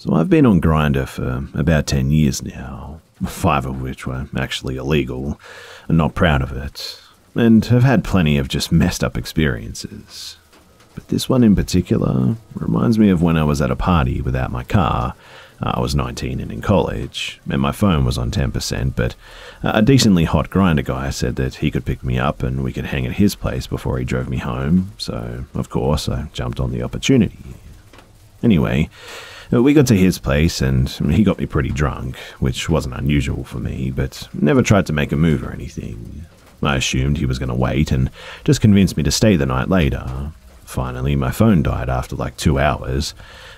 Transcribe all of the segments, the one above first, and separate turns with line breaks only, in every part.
So I've been on Grindr for about 10 years now, 5 of which were actually illegal, and not proud of it, and have had plenty of just messed up experiences. But this one in particular reminds me of when I was at a party without my car. I was 19 and in college, and my phone was on 10%, but a decently hot Grindr guy said that he could pick me up and we could hang at his place before he drove me home, so of course I jumped on the opportunity. Anyway, we got to his place and he got me pretty drunk, which wasn't unusual for me, but never tried to make a move or anything. I assumed he was going to wait and just convinced me to stay the night later. Finally, my phone died after like 2 hours.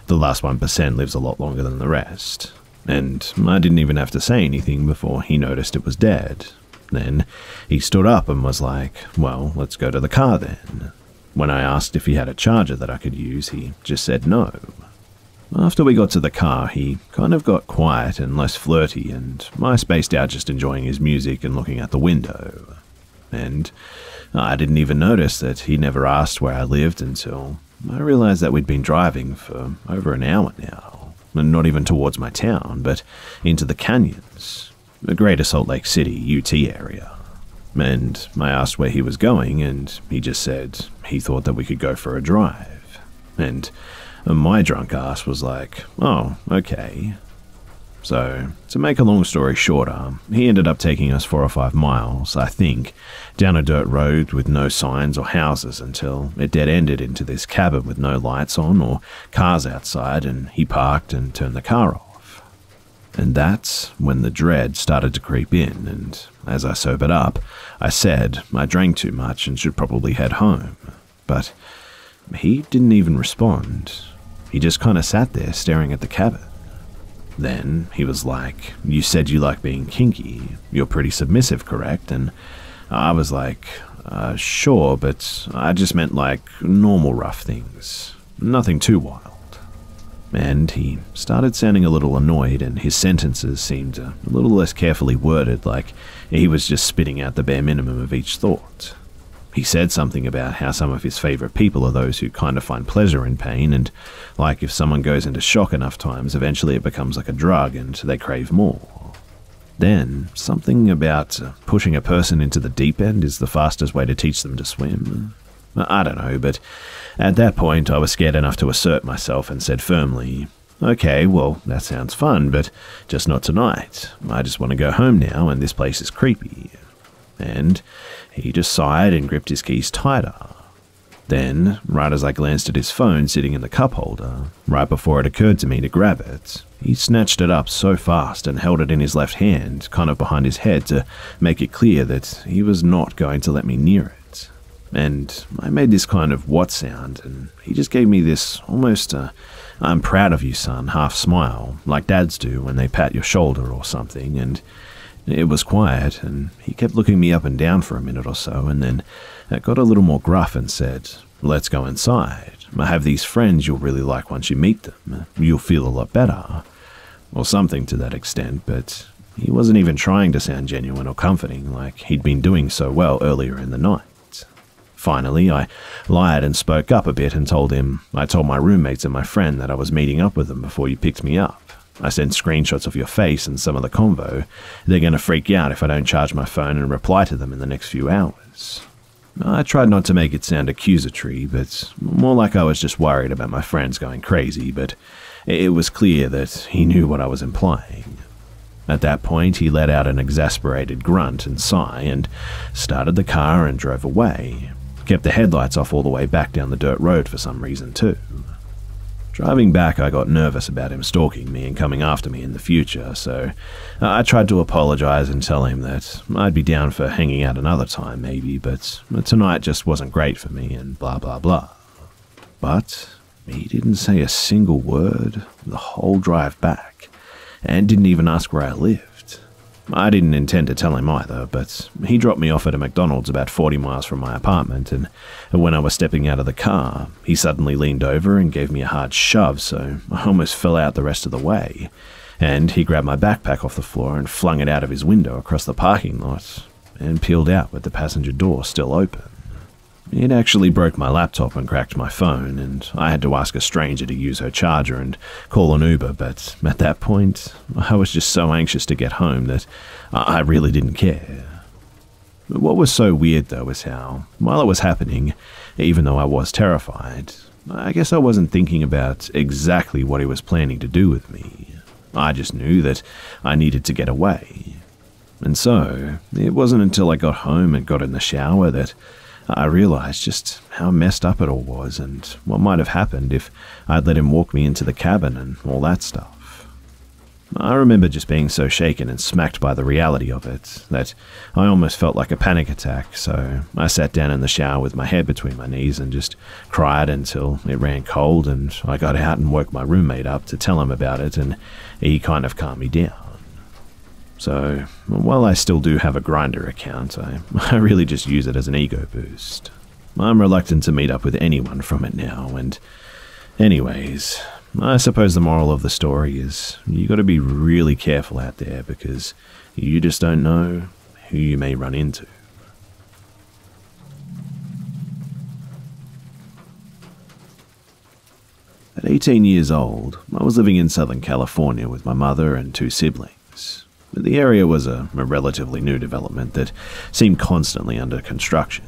The last 1% lives a lot longer than the rest. And I didn't even have to say anything before he noticed it was dead. Then he stood up and was like, well, let's go to the car then. When I asked if he had a charger that I could use, he just said no. After we got to the car, he kind of got quiet and less flirty, and I spaced out just enjoying his music and looking out the window. And I didn't even notice that he never asked where I lived until I realized that we'd been driving for over an hour now, and not even towards my town, but into the canyons, the Greater Salt Lake City, UT area. And I asked where he was going, and he just said he thought that we could go for a drive. And my drunk ass was like, oh, okay. So, to make a long story shorter, he ended up taking us 4 or 5 miles, I think, down a dirt road with no signs or houses until it dead-ended into this cabin with no lights on or cars outside, and he parked and turned the car off. And that's when the dread started to creep in, and as I sobered up, I said I drank too much and should probably head home. But he didn't even respond. He just kind of sat there staring at the cabin. Then he was like, you said you like being kinky. You're pretty submissive, correct? And I was like, sure, but I just meant like normal rough things. Nothing too wild. And he started sounding a little annoyed, and his sentences seemed a little less carefully worded, like he was just spitting out the bare minimum of each thought. He said something about how some of his favorite people are those who kind of find pleasure in pain, and like if someone goes into shock enough times, eventually it becomes like a drug and they crave more. Then, something about pushing a person into the deep end is the fastest way to teach them to swim. I don't know, but at that point I was scared enough to assert myself and said firmly, okay, well, that sounds fun, but just not tonight. I just want to go home now, and this place is creepy. And he just sighed and gripped his keys tighter. Then, right as I glanced at his phone sitting in the cup holder, right before it occurred to me to grab it, he snatched it up so fast and held it in his left hand, kind of behind his head, to make it clear that he was not going to let me near it. And I made this kind of what sound, and he just gave me this almost I'm proud of you, son, half smile, like dads do when they pat your shoulder or something, and it was quiet, and he kept looking me up and down for a minute or so, and then it got a little more gruff and said, let's go inside. I have these friends you'll really like once you meet them. You'll feel a lot better. Or something to that extent, but he wasn't even trying to sound genuine or comforting like he'd been doing so well earlier in the night. Finally, I lied and spoke up a bit and told him I told my roommates and my friend that I was meeting up with them before you picked me up. I sent screenshots of your face and some of the convo. They're going to freak out if I don't charge my phone and reply to them in the next few hours. I tried not to make it sound accusatory, but more like I was just worried about my friends going crazy, but it was clear that he knew what I was implying. At that point, he let out an exasperated grunt and sigh and started the car and drove away. Kept the headlights off all the way back down the dirt road for some reason too. Driving back, I got nervous about him stalking me and coming after me in the future, so I tried to apologize and tell him that I'd be down for hanging out another time maybe, but tonight just wasn't great for me and blah blah blah. But he didn't say a single word the whole drive back, and didn't even ask where I lived. I didn't intend to tell him either, but he dropped me off at a McDonald's about 40 miles from my apartment, and when I was stepping out of the car, he suddenly leaned over and gave me a hard shove, so I almost fell out the rest of the way, and he grabbed my backpack off the floor and flung it out of his window across the parking lot, and peeled out with the passenger door still open. It actually broke my laptop and cracked my phone, and I had to ask a stranger to use her charger and call an Uber, but at that point, I was just so anxious to get home that I really didn't care. What was so weird, though, is how, while it was happening, even though I was terrified, I guess I wasn't thinking about exactly what he was planning to do with me. I just knew that I needed to get away. And so, it wasn't until I got home and got in the shower that I realized just how messed up it all was and what might have happened if I'd let him walk me into the cabin and all that stuff. I remember just being so shaken and smacked by the reality of it that I almost felt like a panic attack, so I sat down in the shower with my head between my knees and just cried until it ran cold, and I got out and woke my roommate up to tell him about it, and he kind of calmed me down. So, while I still do have a Grindr account, I really just use it as an ego boost. I'm reluctant to meet up with anyone from it now, and anyways, I suppose the moral of the story is you gotta be really careful out there because you just don't know who you may run into. At 18 years old, I was living in Southern California with my mother and two siblings. The area was a relatively new development that seemed constantly under construction.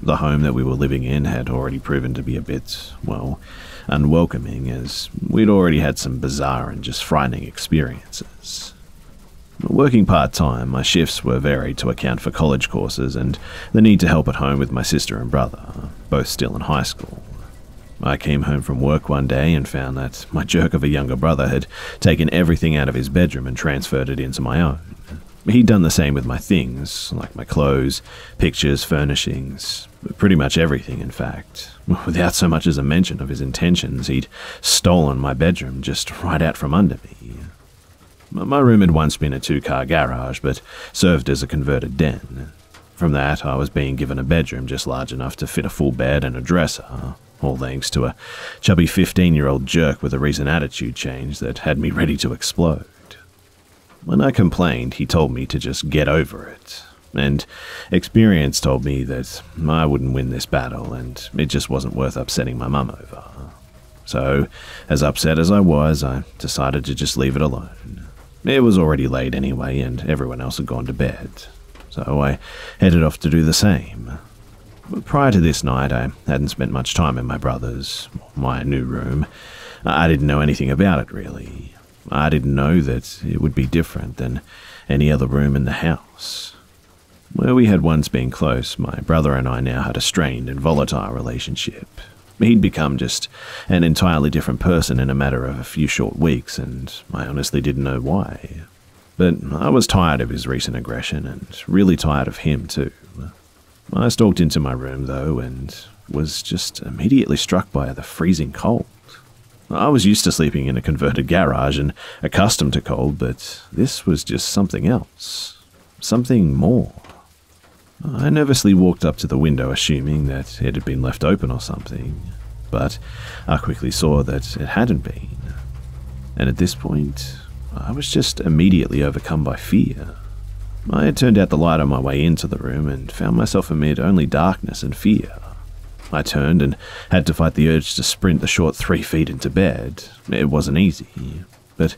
The home that we were living in had already proven to be a bit, well, unwelcoming, as we'd already had some bizarre and just frightening experiences. Working part-time, my shifts were varied to account for college courses and the need to help at home with my sister and brother, both still in high school. I came home from work one day and found that my jerk of a younger brother had taken everything out of his bedroom and transferred it into my own. He'd done the same with my things, like my clothes, pictures, furnishings, pretty much everything, in fact. Without so much as a mention of his intentions, he'd stolen my bedroom just right out from under me. My room had once been a two-car garage, but served as a converted den. From that, I was being given a bedroom just large enough to fit a full bed and a dresser, all thanks to a chubby 15-year-old jerk with a recent attitude change that had me ready to explode. When I complained, he told me to just get over it, and experience told me that I wouldn't win this battle and it just wasn't worth upsetting my mum over. So, as upset as I was, I decided to just leave it alone. It was already late anyway and everyone else had gone to bed, so I headed off to do the same. Prior to this night, I hadn't spent much time in my brother's, my new room. I didn't know anything about it, really. I didn't know that it would be different than any other room in the house. Where we had once been close, my brother and I now had a strained and volatile relationship. He'd become just an entirely different person in a matter of a few short weeks, and I honestly didn't know why. But I was tired of his recent aggression, and really tired of him too. I stalked into my room, though, and was just immediately struck by the freezing cold. I was used to sleeping in a converted garage and accustomed to cold, but this was just something else. Something more. I nervously walked up to the window, assuming that it had been left open or something, but I quickly saw that it hadn't been. And at this point, I was just immediately overcome by fear. I had turned out the light on my way into the room and found myself amid only darkness and fear. I turned and had to fight the urge to sprint the short 3 feet into bed. It wasn't easy, but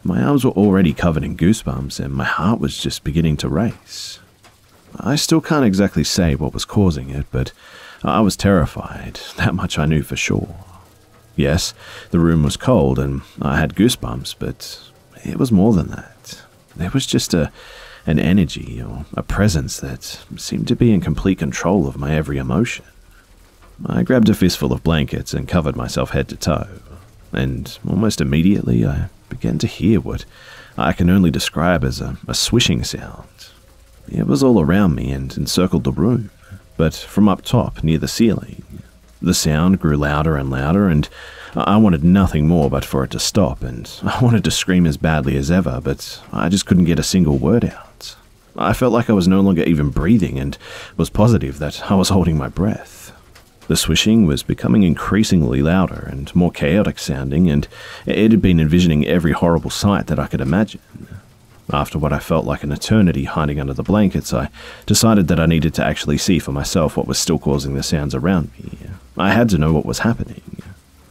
my arms were already covered in goosebumps and my heart was just beginning to race. I still can't exactly say what was causing it, but I was terrified, that much I knew for sure. Yes, the room was cold and I had goosebumps, but it was more than that. There was just an energy or a presence that seemed to be in complete control of my every emotion. I grabbed a fistful of blankets and covered myself head to toe, and almost immediately I began to hear what I can only describe as a swishing sound. It was all around me and encircled the room, but from up top near the ceiling. The sound grew louder and louder, and I wanted nothing more but for it to stop, and I wanted to scream as badly as ever, but I just couldn't get a single word out. I felt like I was no longer even breathing and was positive that I was holding my breath. The swishing was becoming increasingly louder and more chaotic sounding, and it had been envisioning every horrible sight that I could imagine. After what I felt like an eternity hiding under the blankets, I decided that I needed to actually see for myself what was still causing the sounds around me. I had to know what was happening.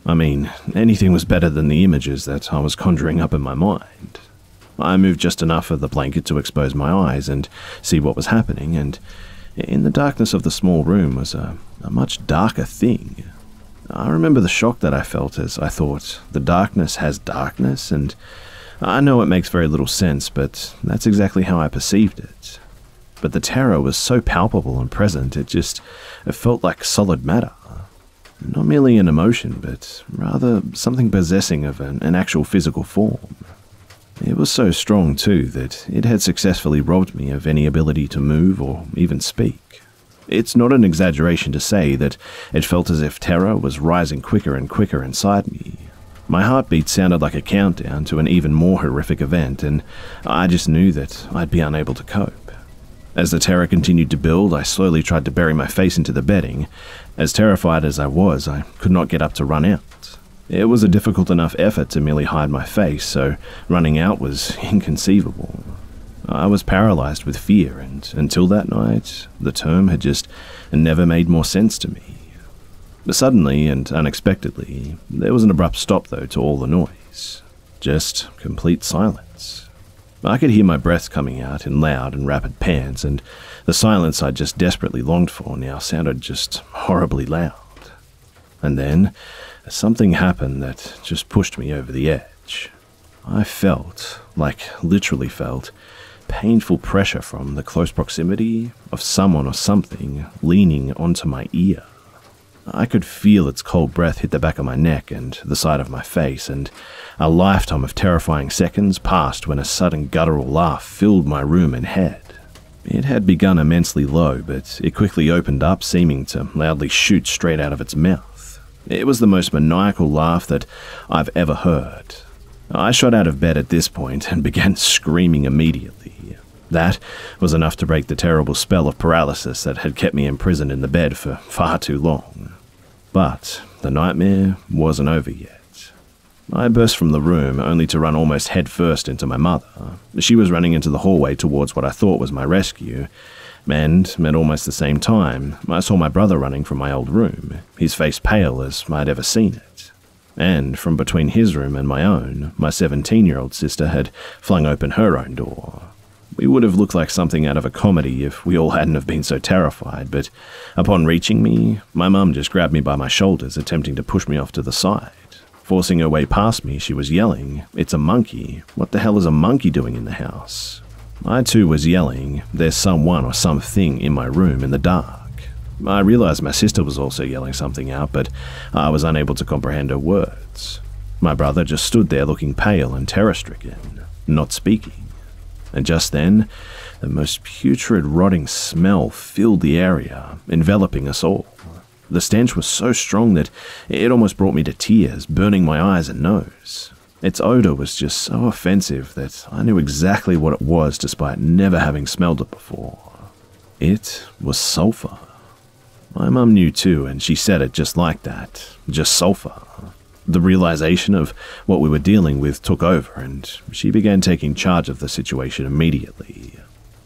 I mean, anything was better than the images that I was conjuring up in my mind. I moved just enough of the blanket to expose my eyes and see what was happening, and in the darkness of the small room was a much darker thing. I remember the shock that I felt as I thought, the darkness has darkness, and I know it makes very little sense, but that's exactly how I perceived it. But the terror was so palpable and present, it felt like solid matter. Not merely an emotion, but rather something possessing of an actual physical form. It was so strong, too, that it had successfully robbed me of any ability to move or even speak. It's not an exaggeration to say that it felt as if terror was rising quicker and quicker inside me. My heartbeat sounded like a countdown to an even more horrific event, and I just knew that I'd be unable to cope. As the terror continued to build, I slowly tried to bury my face into the bedding. As terrified as I was, I could not get up to run out. It was a difficult enough effort to merely hide my face, so running out was inconceivable. I was paralyzed with fear, and until that night, the term had just never made more sense to me. Suddenly and unexpectedly, there was an abrupt stop, though, to all the noise. Just complete silence. I could hear my breath coming out in loud and rapid pants, and the silence I'd just desperately longed for now sounded just horribly loud. And then, something happened that just pushed me over the edge. I felt, literally felt, painful pressure from the close proximity of someone or something leaning onto my ear. I could feel its cold breath hit the back of my neck and the side of my face, and a lifetime of terrifying seconds passed when a sudden guttural laugh filled my room and head. It had begun immensely low, but it quickly opened up, seeming to loudly shoot straight out of its mouth. It was the most maniacal laugh that I've ever heard. I shot out of bed at this point and began screaming immediately. That was enough to break the terrible spell of paralysis that had kept me imprisoned in the bed for far too long. But the nightmare wasn't over yet. I burst from the room, only to run almost headfirst into my mother. She was running into the hallway towards what I thought was my rescue, and at almost the same time, I saw my brother running from my old room, his face pale as I'd ever seen it. And from between his room and my own, my 17-year-old sister had flung open her own door. We would have looked like something out of a comedy if we all hadn't have been so terrified, but upon reaching me, my mum just grabbed me by my shoulders, attempting to push me off to the side. Forcing her way past me, she was yelling, "It's a monkey. What the hell is a monkey doing in the house?" I too was yelling, "There's someone or something in my room in the dark." I realized my sister was also yelling something out, but I was unable to comprehend her words. My brother just stood there looking pale and terror-stricken, not speaking. And just then, the most putrid, rotting smell filled the area, enveloping us all. The stench was so strong that it almost brought me to tears, burning my eyes and nose. Its odor was just so offensive that I knew exactly what it was despite never having smelled it before. It was sulfur. My mum knew too, and she said it just like that, just sulfur. The realization of what we were dealing with took over, and she began taking charge of the situation immediately.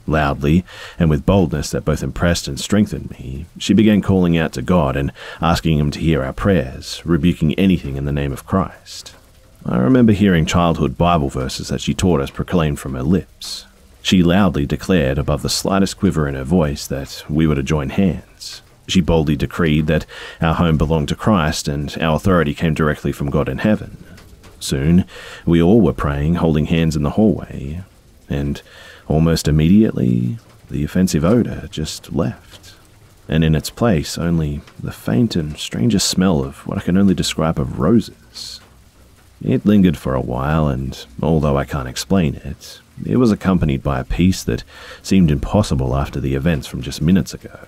Loudly, and with boldness that both impressed and strengthened me, she began calling out to God and asking him to hear our prayers, rebuking anything in the name of Christ. I remember hearing childhood Bible verses that she taught us proclaimed from her lips. She loudly declared, above the slightest quiver in her voice, that we were to join hands. She boldly decreed that our home belonged to Christ and our authority came directly from God in heaven. Soon, we all were praying, holding hands in the hallway, and almost immediately, the offensive odor just left, and in its place only the faint and strangest smell of what I can only describe of roses. It lingered for a while, and although I can't explain it, it was accompanied by a peace that seemed impossible after the events from just minutes ago.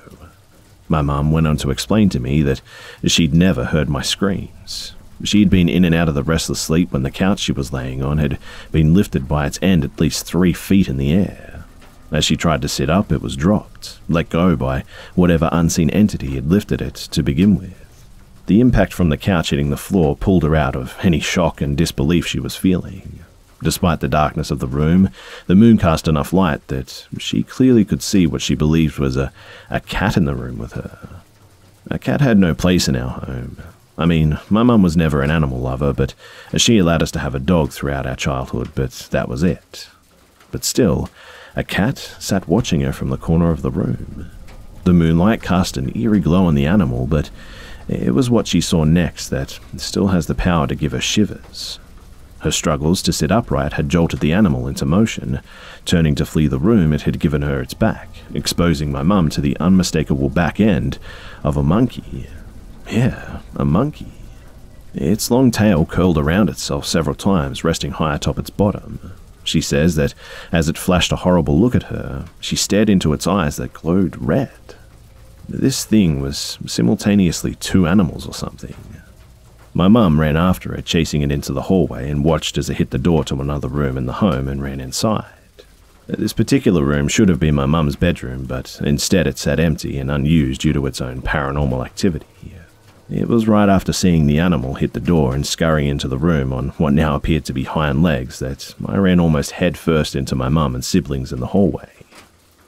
My mum went on to explain to me that she'd never heard my screams. She'd been in and out of the restless sleep when the couch she was laying on had been lifted by its end at least 3 feet in the air. As she tried to sit up, it was dropped, let go by whatever unseen entity had lifted it to begin with. The impact from the couch hitting the floor pulled her out of any shock and disbelief she was feeling. Despite the darkness of the room, the moon cast enough light that she clearly could see what she believed was a cat in the room with her. A cat had no place in our home. I mean, my mum was never an animal lover, but she allowed us to have a dog throughout our childhood, but that was it. But still, a cat sat watching her from the corner of the room. The moonlight cast an eerie glow on the animal, but it was what she saw next that still has the power to give her shivers. Her struggles to sit upright had jolted the animal into motion. Turning to flee the room, it had given her its back, exposing my mum to the unmistakable back end of a monkey. Yeah, a monkey. Its long tail curled around itself several times, resting high atop its bottom. She says that as it flashed a horrible look at her, she stared into its eyes that glowed red. This thing was simultaneously two animals or something. My mum ran after it, chasing it into the hallway, and watched as it hit the door to another room in the home and ran inside. This particular room should have been my mum's bedroom, but instead it sat empty and unused due to its own paranormal activity. It was right after seeing the animal hit the door and scurry into the room on what now appeared to be hind legs that I ran almost head first into my mum and siblings in the hallway.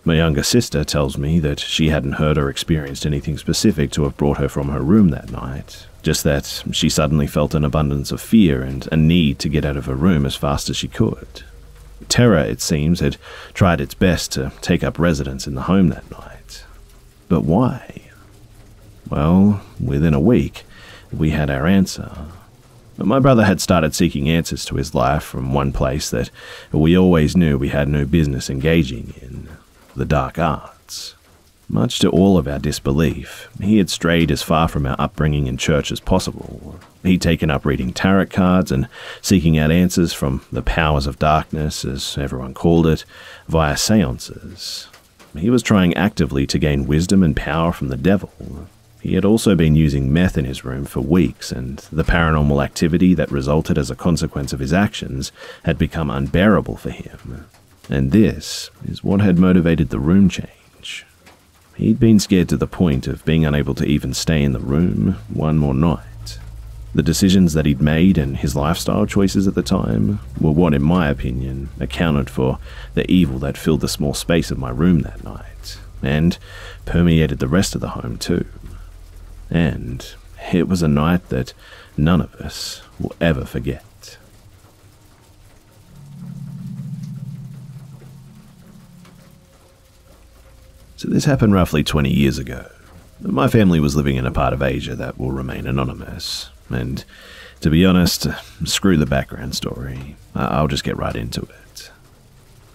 My younger sister tells me that she hadn't heard or experienced anything specific to have brought her from her room that night, just that she suddenly felt an abundance of fear and a need to get out of her room as fast as she could. Terror, it seems, had tried its best to take up residence in the home that night. But why? Well, within a week, we had our answer. My brother had started seeking answers to his life from one place that we always knew we had no business engaging in: the dark arts. Much to all of our disbelief, he had strayed as far from our upbringing in church as possible. He'd taken up reading tarot cards and seeking out answers from the powers of darkness, as everyone called it, via seances. He was trying actively to gain wisdom and power from the devil. He had also been using meth in his room for weeks, and the paranormal activity that resulted as a consequence of his actions had become unbearable for him. And this is what had motivated the room change. He'd been scared to the point of being unable to even stay in the room one more night. The decisions that he'd made and his lifestyle choices at the time were what, in my opinion, accounted for the evil that filled the small space of my room that night, and permeated the rest of the home too. And it was a night that none of us will ever forget. So this happened roughly 20 years ago. My family was living in a part of Asia that will remain anonymous, and to be honest, screw the background story. I'll just get right into it.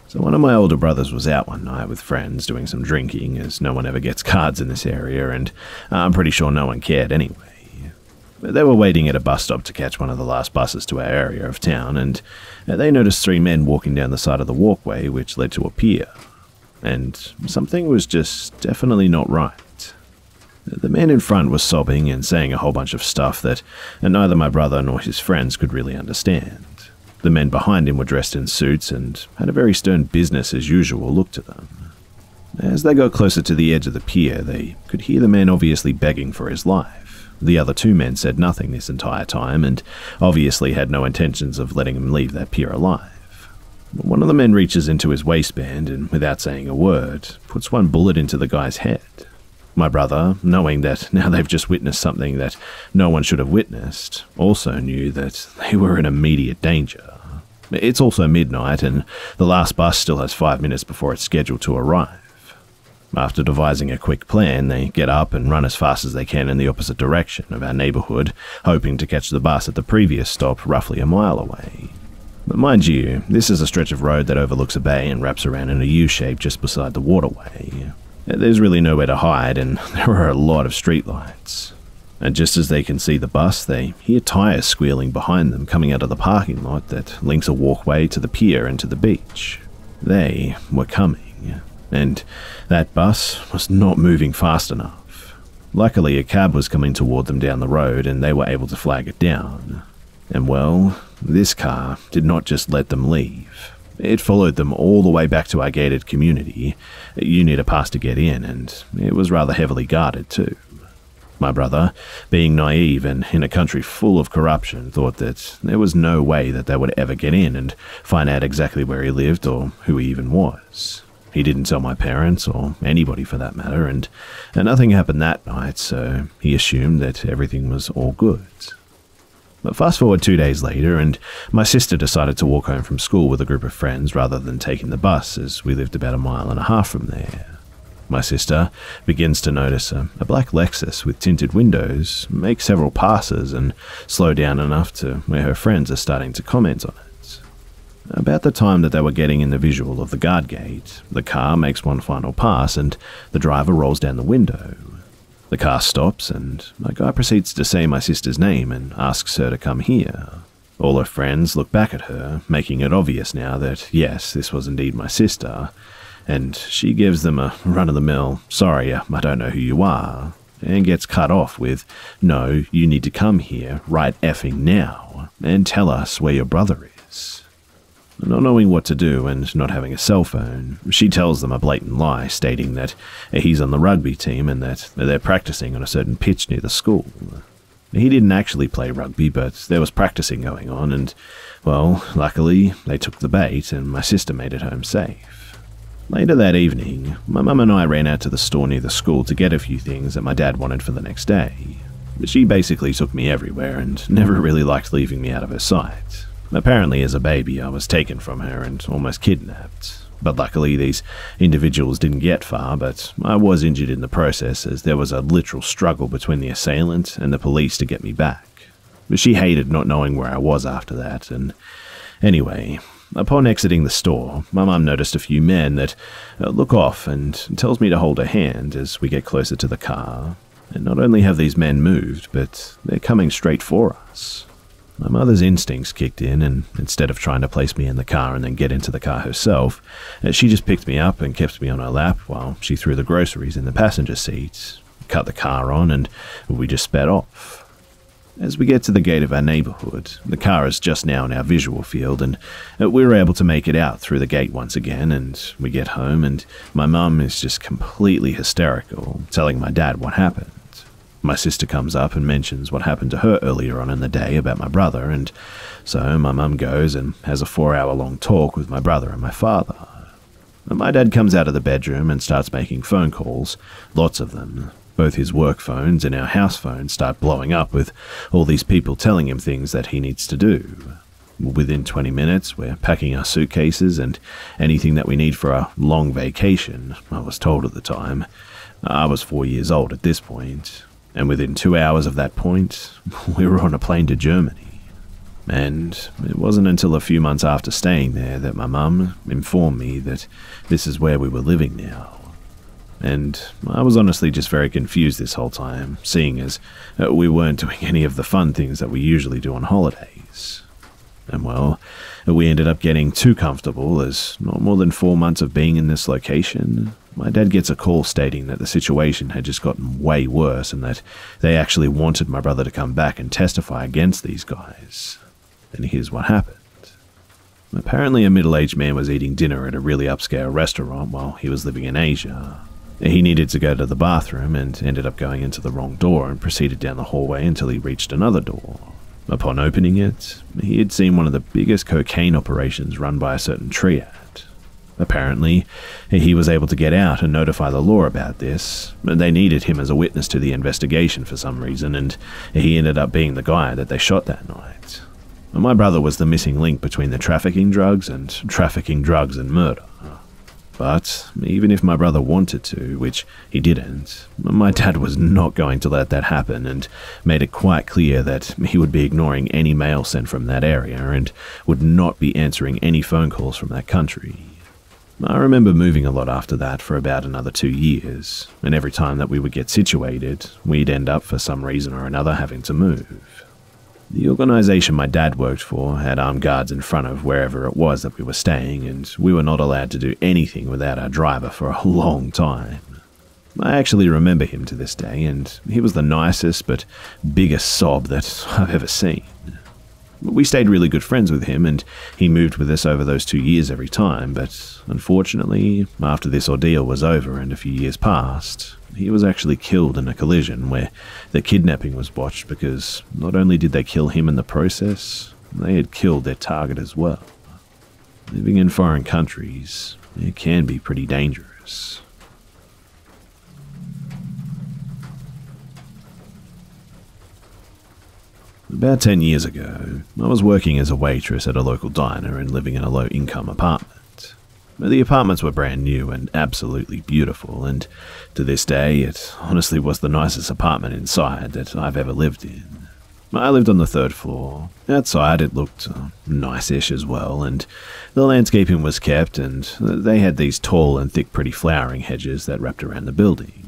So one of my older brothers was out one night with friends doing some drinking, as no one ever gets cards in this area, and I'm pretty sure no one cared anyway. They were waiting at a bus stop to catch one of the last buses to our area of town, and they noticed three men walking down the side of the walkway which led to a pier. And something was just definitely not right. The man in front was sobbing and saying a whole bunch of stuff that neither my brother nor his friends could really understand. The men behind him were dressed in suits and had a very stern business-as-usual look to them. As they got closer to the edge of the pier, they could hear the man obviously begging for his life. The other two men said nothing this entire time and obviously had no intentions of letting him leave that pier alive. One of the men reaches into his waistband and, without saying a word, puts one bullet into the guy's head. My brother, knowing that now they've just witnessed something that no one should have witnessed, also knew that they were in immediate danger. It's also midnight, and the last bus still has 5 minutes before it's scheduled to arrive. After devising a quick plan, they get up and run as fast as they can in the opposite direction of our neighborhood, hoping to catch the bus at the previous stop roughly a mile away. But mind you, this is a stretch of road that overlooks a bay and wraps around in a U-shape just beside the waterway. There's really nowhere to hide, and there are a lot of streetlights. And just as they can see the bus, they hear tires squealing behind them coming out of the parking lot that links a walkway to the pier and to the beach. They were coming, and that bus was not moving fast enough. Luckily, a cab was coming toward them down the road, and they were able to flag it down. And well, this car did not just let them leave. It followed them all the way back to our gated community. You need a pass to get in, and it was rather heavily guarded too. My brother, being naive and in a country full of corruption, thought that there was no way that they would ever get in and find out exactly where he lived or who he even was. He didn't tell my parents, or anybody for that matter, and nothing happened that night, so he assumed that everything was all good. But fast forward 2 days later, and my sister decided to walk home from school with a group of friends rather than taking the bus, as we lived about 1.5 miles from there. My sister begins to notice a black Lexus with tinted windows make several passes and slow down enough to where her friends are starting to comment on it. About the time that they were getting in the visual of the guard gate, the car makes one final pass and the driver rolls down the window. The car stops and my guy proceeds to say my sister's name and asks her to come here. All her friends look back at her, making it obvious now that yes, this was indeed my sister, and she gives them a run-of-the-mill, "Sorry, I don't know who you are," and gets cut off with, "No, you need to come here right effing now and tell us where your brother is." Not knowing what to do and not having a cell phone, she tells them a blatant lie, stating that he's on the rugby team and that they're practicing on a certain pitch near the school. He didn't actually play rugby, but there was practicing going on, and, well, luckily they took the bait and my sister made it home safe. Later that evening, my mum and I ran out to the store near the school to get a few things that my dad wanted for the next day. She basically took me everywhere and never really liked leaving me out of her sight. Apparently, as a baby, I was taken from her and almost kidnapped. But luckily, these individuals didn't get far, but I was injured in the process as there was a literal struggle between the assailant and the police to get me back. She hated not knowing where I was after that, and anyway, upon exiting the store, my mum noticed a few men that look off and tells me to hold her hand as we get closer to the car. And not only have these men moved, but they're coming straight for us. My mother's instincts kicked in, and instead of trying to place me in the car and then get into the car herself, she just picked me up and kept me on her lap while she threw the groceries in the passenger seat, cut the car on, and we just sped off. As we get to the gate of our neighborhood, the car is just now in our visual field, and we were able to make it out through the gate once again, and we get home, and my mum is just completely hysterical, telling my dad what happened. My sister comes up and mentions what happened to her earlier on in the day about my brother, and so my mum goes and has a 4-hour-long talk with my brother and my father. My dad comes out of the bedroom and starts making phone calls, lots of them. Both his work phones and our house phones start blowing up with all these people telling him things that he needs to do. Within 20 minutes, we're packing our suitcases and anything that we need for a long vacation, I was told at the time. I was 4 years old at this point. And within 2 hours of that point, we were on a plane to Germany. And it wasn't until a few months after staying there that my mum informed me that this is where we were living now. And I was honestly just very confused this whole time, seeing as we weren't doing any of the fun things that we usually do on holidays. And well, we ended up getting too comfortable, as not more than 4 months of being in this location, my dad gets a call stating that the situation had just gotten way worse and that they actually wanted my brother to come back and testify against these guys. And here's what happened. Apparently a middle-aged man was eating dinner at a really upscale restaurant while he was living in Asia. He needed to go to the bathroom and ended up going into the wrong door and proceeded down the hallway until he reached another door. Upon opening it, he had seen one of the biggest cocaine operations run by a certain triad. Apparently, he was able to get out and notify the law about this. They needed him as a witness to the investigation for some reason, and he ended up being the guy that they shot that night. My brother was the missing link between the trafficking drugs and murder. But even if my brother wanted to, which he didn't, my dad was not going to let that happen and made it quite clear that he would be ignoring any mail sent from that area and would not be answering any phone calls from that country. I remember moving a lot after that for about another 2 years, and every time that we would get situated, we'd end up for some reason or another having to move. The organization my dad worked for had armed guards in front of wherever it was that we were staying, and we were not allowed to do anything without our driver for a long time. I actually remember him to this day, and he was the nicest but biggest sob that I've ever seen. We stayed really good friends with him, and he moved with us over those 2 years every time, but unfortunately, after this ordeal was over and a few years passed, he was actually killed in a collision where the kidnapping was botched because not only did they kill him in the process, they had killed their target as well. Living in foreign countries, it can be pretty dangerous. About 10 years ago, I was working as a waitress at a local diner and living in a low-income apartment. The apartments were brand new and absolutely beautiful, and to this day, it honestly was the nicest apartment inside that I've ever lived in. I lived on the 3rd floor. Outside, it looked nice-ish as well, and the landscaping was kept, and they had these tall and thick pretty flowering hedges that wrapped around the building.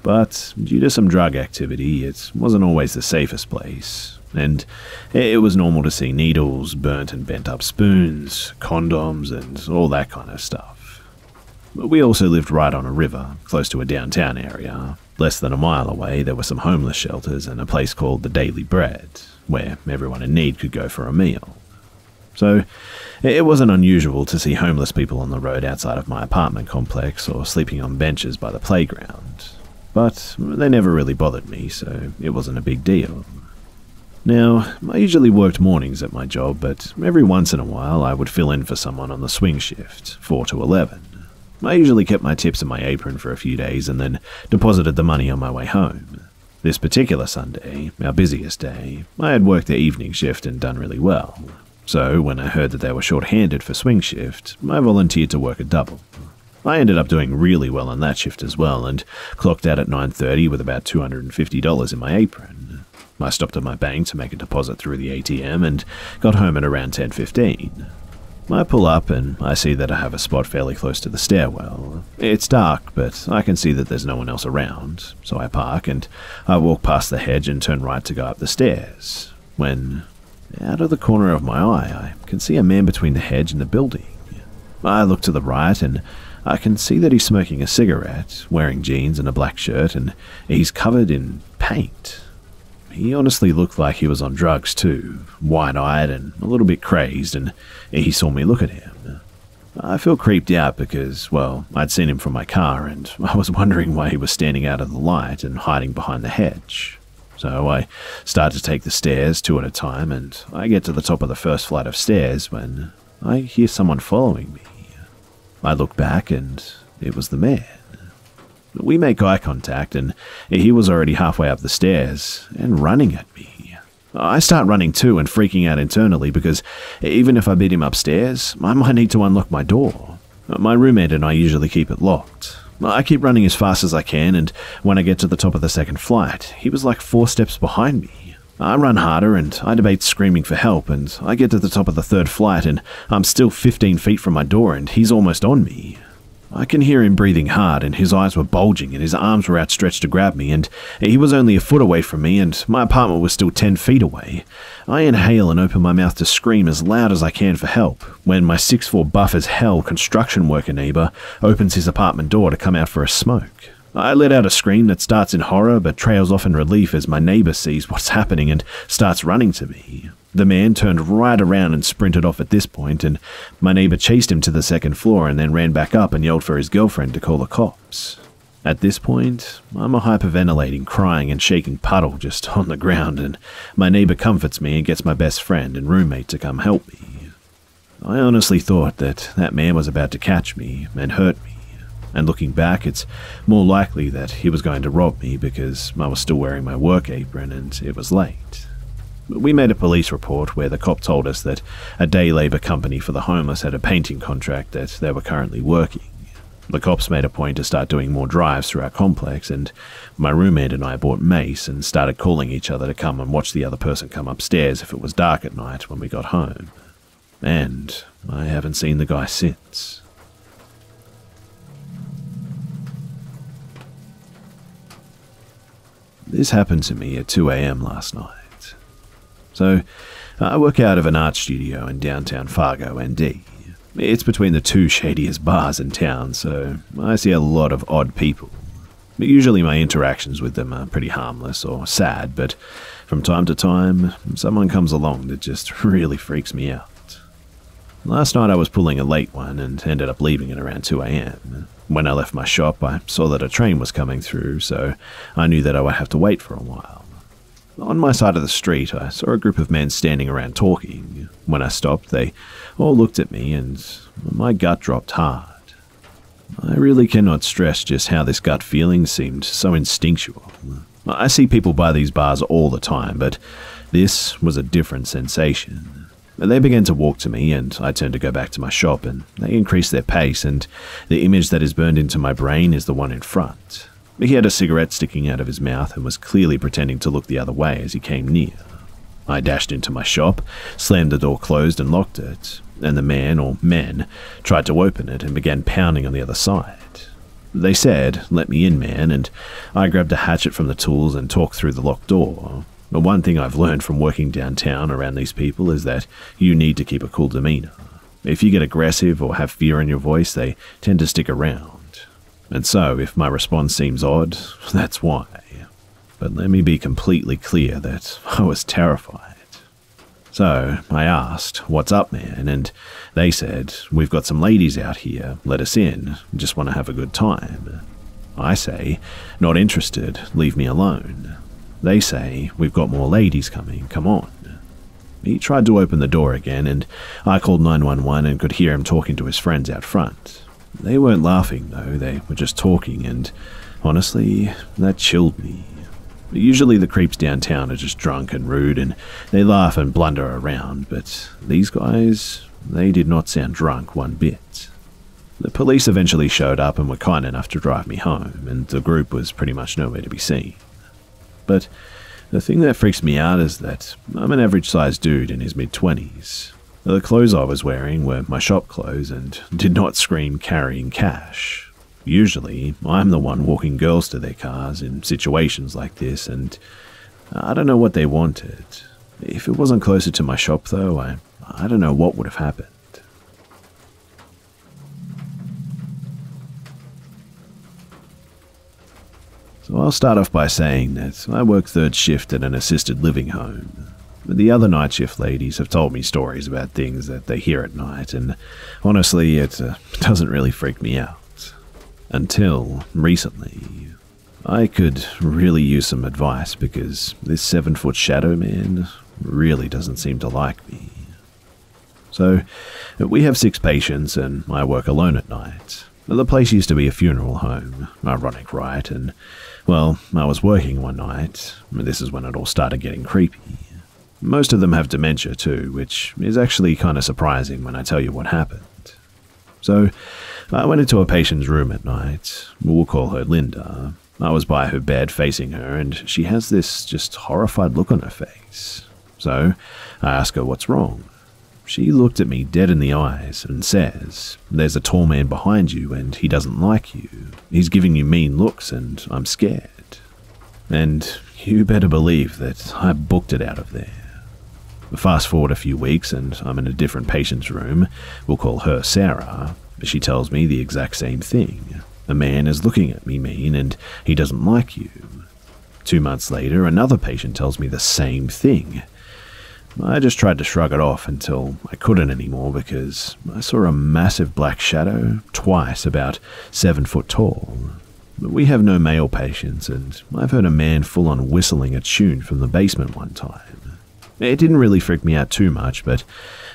But due to some drug activity, it wasn't always the safest place, and it was normal to see needles, burnt and bent up spoons, condoms, and all that kind of stuff. But we also lived right on a river, close to a downtown area. Less than a mile away, there were some homeless shelters and a place called the Daily Bread, where everyone in need could go for a meal. So, it wasn't unusual to see homeless people on the road outside of my apartment complex or sleeping on benches by the playground. But they never really bothered me, so it wasn't a big deal. Now, I usually worked mornings at my job, but every once in a while I would fill in for someone on the swing shift, 4 to 11. I usually kept my tips in my apron for a few days and then deposited the money on my way home. This particular Sunday, our busiest day, I had worked the evening shift and done really well. So, when I heard that they were short-handed for swing shift, I volunteered to work a double. I ended up doing really well on that shift as well and clocked out at 9:30 with about $250 in my apron. I stopped at my bank to make a deposit through the ATM and got home at around 10:15. I pull up and I see that I have a spot fairly close to the stairwell. It's dark, but I can see that there's no one else around, so I park and I walk past the hedge and turn right to go up the stairs, when, out of the corner of my eye, I can see a man between the hedge and the building. I look to the right and I can see that he's smoking a cigarette, wearing jeans and a black shirt, and he's covered in paint. He honestly looked like he was on drugs too, wide-eyed and a little bit crazed, and he saw me look at him. I feel creeped out because, well, I'd seen him from my car and I was wondering why he was standing out of the light and hiding behind the hedge. So I start to take the stairs 2 at a time, and I get to the top of the first flight of stairs when I hear someone following me. I look back and it was the man. We make eye contact and he was already halfway up the stairs and running at me. I start running too and freaking out internally because even if I beat him upstairs, I might need to unlock my door. My roommate and I usually keep it locked. I keep running as fast as I can, and when I get to the top of the second flight, he was like 4 steps behind me. I run harder and I debate screaming for help, and I get to the top of the 3rd flight and I'm still 15 feet from my door and he's almost on me. I can hear him breathing hard and his eyes were bulging and his arms were outstretched to grab me, and he was only a foot away from me and my apartment was still 10 feet away. I inhale and open my mouth to scream as loud as I can for help when my 6'4" buff as hell construction worker neighbor opens his apartment door to come out for a smoke. I let out a scream that starts in horror but trails off in relief as my neighbor sees what's happening and starts running to me. The man turned right around and sprinted off at this point, and my neighbor chased him to the 2nd floor and then ran back up and yelled for his girlfriend to call the cops. At this point, I'm a hyperventilating, crying and shaking puddle just on the ground, and my neighbor comforts me and gets my best friend and roommate to come help me. I honestly thought that that man was about to catch me and hurt me. And looking back, it's more likely that he was going to rob me because I was still wearing my work apron and it was late. We made a police report where the cop told us that a day labor company for the homeless had a painting contract that they were currently working. The cops made a point to start doing more drives through our complex, and my roommate and I bought mace and started calling each other to come and watch the other person come upstairs if it was dark at night when we got home. And I haven't seen the guy since. This happened to me at 2 a.m. last night. So, I work out of an art studio in downtown Fargo, ND. It's between the 2 shadiest bars in town, so I see a lot of odd people. Usually my interactions with them are pretty harmless or sad, but from time to time, someone comes along that just really freaks me out. Last night I was pulling a late one and ended up leaving at around 2 a.m. When I left my shop, I saw that a train was coming through, so I knew that I would have to wait for a while. On my side of the street, I saw a group of men standing around talking. When I stopped, they all looked at me and my gut dropped hard. I really cannot stress just how this gut feeling seemed so instinctual. I see people by these bars all the time, but this was a different sensation. They began to walk to me, and I turned to go back to my shop, and they increased their pace, and the image that is burned into my brain is the one in front. He had a cigarette sticking out of his mouth and was clearly pretending to look the other way as he came near. I dashed into my shop, slammed the door closed and locked it, and the man or men tried to open it and began pounding on the other side. They said, "Let me in, man," and I grabbed a hatchet from the tools and talked through the locked door. But one thing I've learned from working downtown around these people is that you need to keep a cool demeanor. If you get aggressive or have fear in your voice, they tend to stick around. And so, if my response seems odd, that's why. But let me be completely clear that I was terrified. So, I asked, "What's up, man?" And they said, "We've got some ladies out here, let us in, just want to have a good time." I say, "Not interested, leave me alone." They say, "We've got more ladies coming, come on." He tried to open the door again, and I called 911 and could hear him talking to his friends out front. They weren't laughing, though, they were just talking, and honestly, that chilled me. Usually the creeps downtown are just drunk and rude, and they laugh and blunder around, but these guys, they did not sound drunk one bit. The police eventually showed up and were kind enough to drive me home, and the group was pretty much nowhere to be seen. But the thing that freaks me out is that I'm an average-sized dude in his mid-20s. The clothes I was wearing were my shop clothes and did not scream carrying cash. Usually, I'm the one walking girls to their cars in situations like this, and I don't know what they wanted. If it wasn't closer to my shop, though, I don't know what would have happened. So I'll start off by saying that I work third shift at an assisted living home. The other night shift ladies have told me stories about things that they hear at night, and honestly, it doesn't really freak me out. Until recently. I could really use some advice because this 7-foot shadow man really doesn't seem to like me. So, we have 6 patients and I work alone at night. The place used to be a funeral home, ironic, right? And, well, I was working one night. This is when it all started getting creepy. Most of them have dementia too, which is actually kind of surprising when I tell you what happened. So, I went into a patient's room at night. We'll call her Linda. I was by her bed facing her, and she has this just horrified look on her face. So, I ask her what's wrong. She looked at me dead in the eyes and says, "There's a tall man behind you and he doesn't like you. He's giving you mean looks and I'm scared." And you better believe that I booked it out of there. Fast forward a few weeks and I'm in a different patient's room. We'll call her Sarah. She tells me the exact same thing. A man is looking at me mean and he doesn't like you. 2 months later, another patient tells me the same thing. I just tried to shrug it off until I couldn't anymore because I saw a massive black shadow twice about 7 foot tall. We have no male patients, and I've heard a man full on whistling a tune from the basement one time. It didn't really freak me out too much, but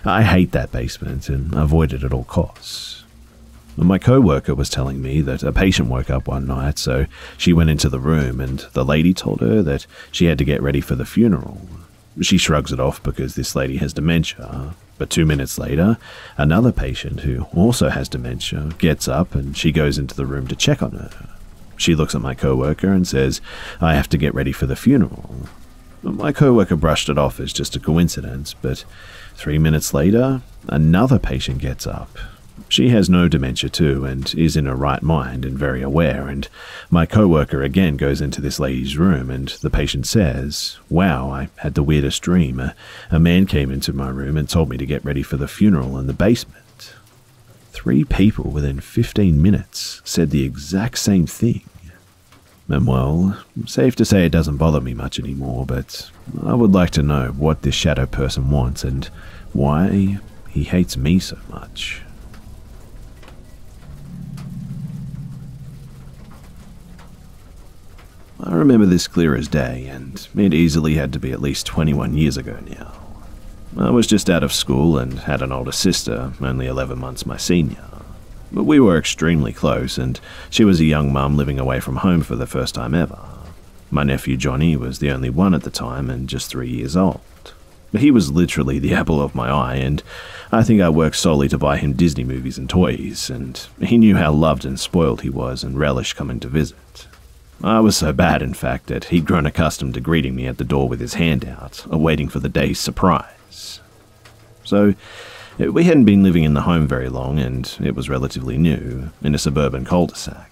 I hate that basement and avoid it at all costs. My co-worker was telling me that a patient woke up one night, so she went into the room and the lady told her that she had to get ready for the funeral. She shrugs it off because this lady has dementia, but 2 minutes later, another patient who also has dementia gets up and she goes into the room to check on her. She looks at my co-worker and says, "I have to get ready for the funeral." My co-worker brushed it off as just a coincidence, but 3 minutes later, another patient gets up. She has no dementia too and is in her right mind and very aware, and my co-worker again goes into this lady's room and the patient says, "Wow, I had the weirdest dream. A man came into my room and told me to get ready for the funeral in the basement." 3 people within 15 minutes said the exact same thing. And well, safe to say it doesn't bother me much anymore, but I would like to know what this shadow person wants and why he hates me so much. I remember this clear as day, and it easily had to be at least 21 years ago now. I was just out of school and had an older sister, only 11 months my senior. But we were extremely close, and she was a young mum living away from home for the first time ever. My nephew Johnny was the only one at the time and just 3 years old. But he was literally the apple of my eye, and I think I worked solely to buy him Disney movies and toys, and he knew how loved and spoiled he was and relished coming to visit. I was so bad, in fact, that he'd grown accustomed to greeting me at the door with his hand out, awaiting for the day's surprise. So, we hadn't been living in the home very long, and it was relatively new, in a suburban cul-de-sac.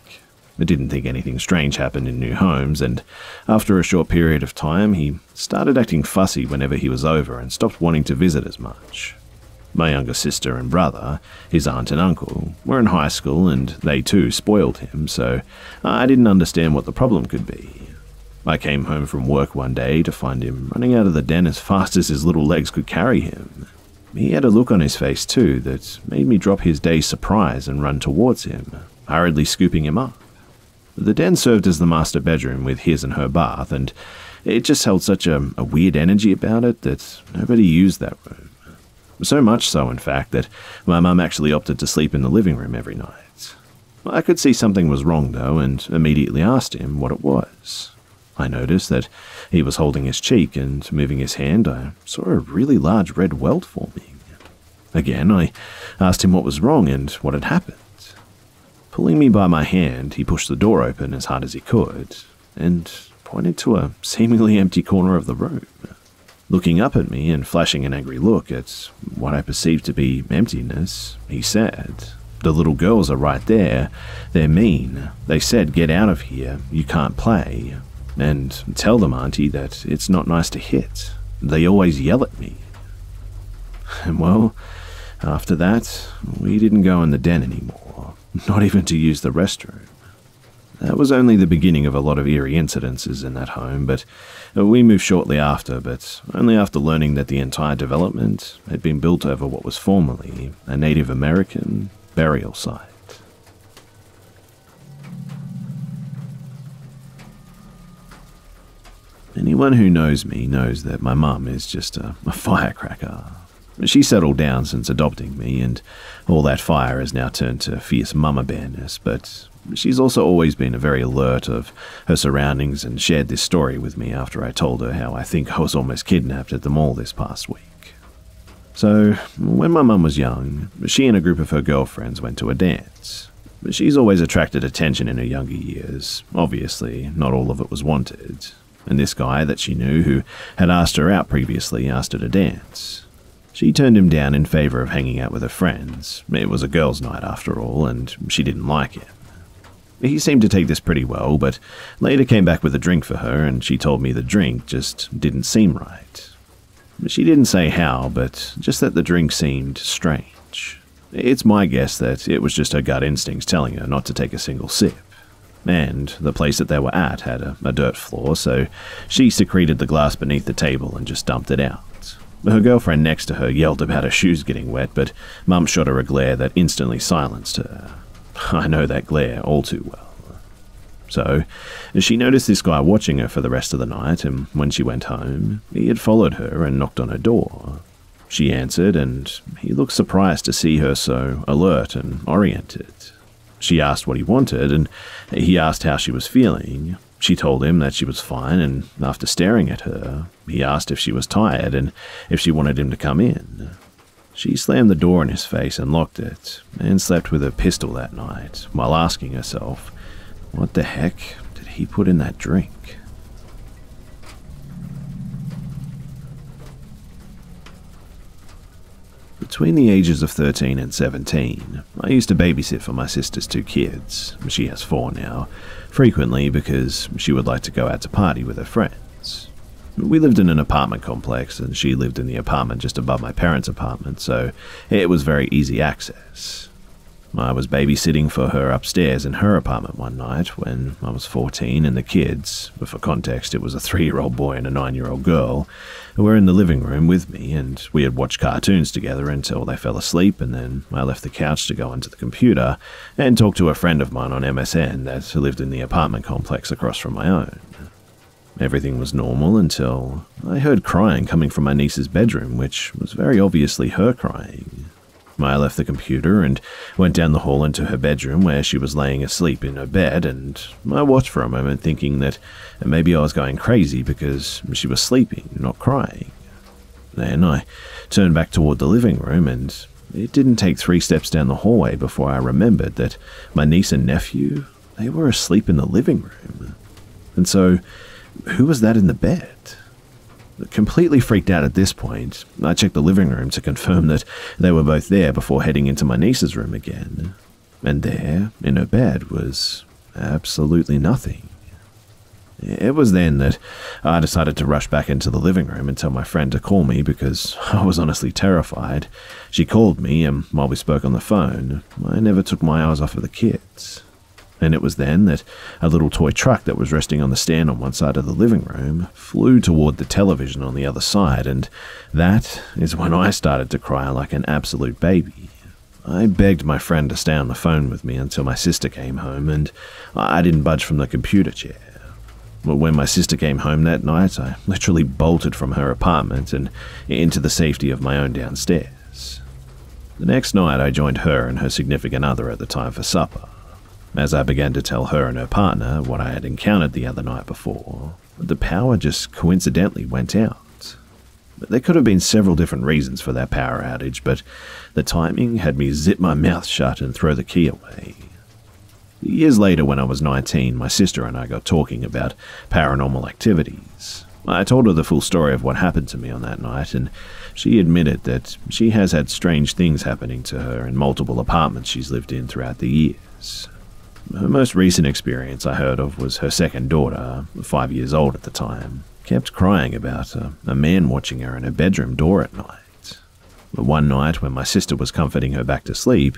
I didn't think anything strange happened in new homes, and after a short period of time, he started acting fussy whenever he was over and stopped wanting to visit as much. My younger sister and brother, his aunt and uncle, were in high school, and they too spoiled him, so I didn't understand what the problem could be. I came home from work one day to find him running out of the den as fast as his little legs could carry him. He had a look on his face too that made me drop his day's surprise and run towards him, hurriedly scooping him up. The den served as the master bedroom with his and her bath, and it just held such a weird energy about it that nobody used that room. So much so, in fact, that my mum actually opted to sleep in the living room every night. I could see something was wrong though, and immediately asked him what it was. I noticed that he was holding his cheek, and moving his hand, I saw a really large red welt forming. Again, I asked him what was wrong and what had happened. Pulling me by my hand, he pushed the door open as hard as he could, and pointed to a seemingly empty corner of the room. Looking up at me and flashing an angry look at what I perceived to be emptiness, he said, "The little girls are right there. They're mean. They said, 'Get out of here. You can't play.' And tell them, Auntie, that it's not nice to hit. They always yell at me." And well, after that, we didn't go in the den anymore, not even to use the restroom. That was only the beginning of a lot of eerie incidences in that home, but we moved shortly after, but only after learning that the entire development had been built over what was formerly a Native American burial site. Anyone who knows me knows that my mum is just a firecracker. She settled down since adopting me, and all that fire has now turned to fierce mama bearness, but she's also always been very alert of her surroundings and shared this story with me after I told her how I think I was almost kidnapped at the mall this past week. So, when my mum was young, she and a group of her girlfriends went to a dance. She's always attracted attention in her younger years. Obviously, not all of it was wanted. And this guy that she knew, who had asked her out previously, asked her to dance. She turned him down in favor of hanging out with her friends. It was a girls' night after all, and she didn't like him. He seemed to take this pretty well, but later came back with a drink for her, and she told me the drink just didn't seem right. She didn't say how, but just that the drink seemed strange. It's my guess that it was just her gut instincts telling her not to take a single sip. And the place that they were at had a dirt floor, so she secreted the glass beneath the table and just dumped it out. Her girlfriend next to her yelled about her shoes getting wet, but Mum shot her a glare that instantly silenced her. I know that glare all too well. So, she noticed this guy watching her for the rest of the night, and when she went home, he had followed her and knocked on her door. She answered, and he looked surprised to see her so alert and oriented. She asked what he wanted, and he asked how she was feeling. She told him that she was fine, and after staring at her, he asked if she was tired and if she wanted him to come in. She slammed the door in his face and locked it, and slept with a pistol that night, while asking herself, what the heck did he put in that drink? Between the ages of 13 and 17, I used to babysit for my sister's 2 kids, she has 4 now, frequently because she would like to go out to party with her friends. We lived in an apartment complex, and she lived in the apartment just above my parents' apartment, so it was very easy access. I was babysitting for her upstairs in her apartment one night when I was 14, and the kids, for context, it was a 3-year-old boy and a 9-year-old girl, were in the living room with me, and we had watched cartoons together until they fell asleep, and then I left the couch to go onto the computer and talk to a friend of mine on MSN that lived in the apartment complex across from my own. Everything was normal until I heard crying coming from my niece's bedroom, which was very obviously her crying. I left the computer and went down the hall into her bedroom where she was laying asleep in her bed, and I watched for a moment thinking that maybe I was going crazy because she was sleeping, not crying. Then I turned back toward the living room, and it didn't take 3 steps down the hallway before I remembered that my niece and nephew, they were asleep in the living room. And so, who was that in the bed? Completely freaked out at this point, I checked the living room to confirm that they were both there before heading into my niece's room again. And there, in her bed, was absolutely nothing. It was then that I decided to rush back into the living room and tell my friend to call me because I was honestly terrified. She called me, and while we spoke on the phone, I never took my eyes off of the kids. And it was then that a little toy truck that was resting on the stand on one side of the living room flew toward the television on the other side, and that is when I started to cry like an absolute baby. I begged my friend to stay on the phone with me until my sister came home, and I didn't budge from the computer chair. But when my sister came home that night, I literally bolted from her apartment and into the safety of my own downstairs. The next night, I joined her and her significant other at the time for supper. As I began to tell her and her partner what I had encountered the other night before, the power just coincidentally went out. There could have been several different reasons for that power outage, but the timing had me zip my mouth shut and throw the key away. Years later, when I was 19, my sister and I got talking about paranormal activities. I told her the full story of what happened to me on that night, and she admitted that she has had strange things happening to her in multiple apartments she's lived in throughout the years. Her most recent experience I heard of was her second daughter, 5 years old at the time, kept crying about a man watching her in her bedroom door at night. But one night when my sister was comforting her back to sleep,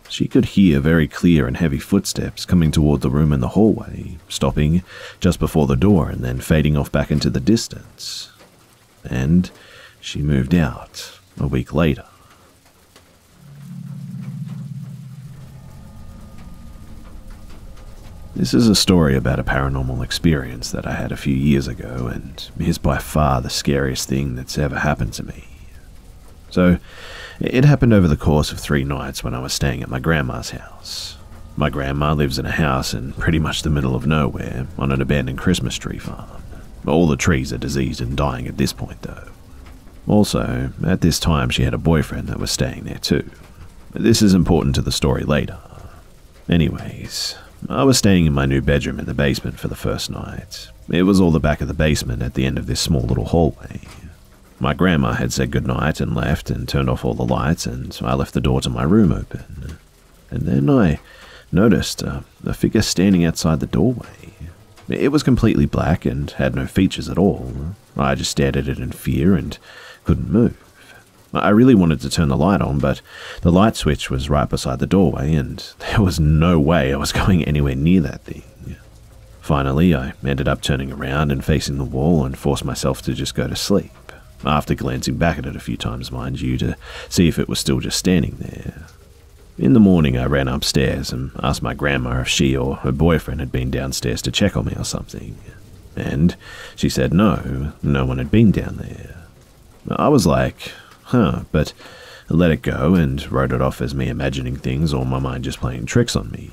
she could hear very clear and heavy footsteps coming toward the room in the hallway, stopping just before the door and then fading off back into the distance. And she moved out a week later. This is a story about a paranormal experience that I had a few years ago, and is by far the scariest thing that's ever happened to me. So, it happened over the course of 3 nights when I was staying at my grandma's house. My grandma lives in a house in pretty much the middle of nowhere, on an abandoned Christmas tree farm. All the trees are diseased and dying at this point, though. Also, at this time she had a boyfriend that was staying there too. This is important to the story later. Anyways, I was staying in my new bedroom in the basement for the first night. It was all the back of the basement at the end of this small little hallway. My grandma had said goodnight and left and turned off all the lights, and I left the door to my room open. And then I noticed a figure standing outside the doorway. It was completely black and had no features at all. I just stared at it in fear and couldn't move. I really wanted to turn the light on, but the light switch was right beside the doorway, and there was no way I was going anywhere near that thing. Finally, I ended up turning around and facing the wall and forced myself to just go to sleep, after glancing back at it a few times, mind you, to see if it was still just standing there. In the morning, I ran upstairs and asked my grandma if she or her boyfriend had been downstairs to check on me or something, and she said no one had been down there. I was like, but I let it go and wrote it off as me imagining things or my mind just playing tricks on me.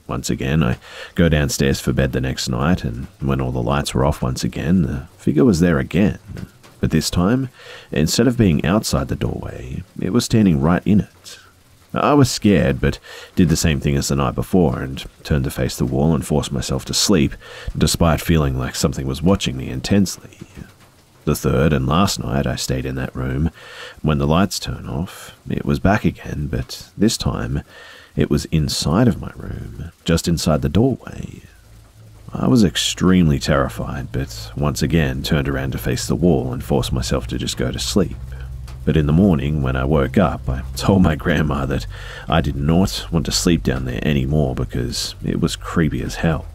Once again, I go downstairs for bed the next night, and when all the lights were off once again, the figure was there again. But this time, instead of being outside the doorway, it was standing right in it. I was scared, but did the same thing as the night before and turned to face the wall and forced myself to sleep, despite feeling like something was watching me intensely. The third and last night I stayed in that room, when the lights turned off, it was back again, but this time it was inside of my room, just inside the doorway. I was extremely terrified, but once again turned around to face the wall and forced myself to just go to sleep. But in the morning, when I woke up, I told my grandma that I did not want to sleep down there anymore because it was creepy as hell.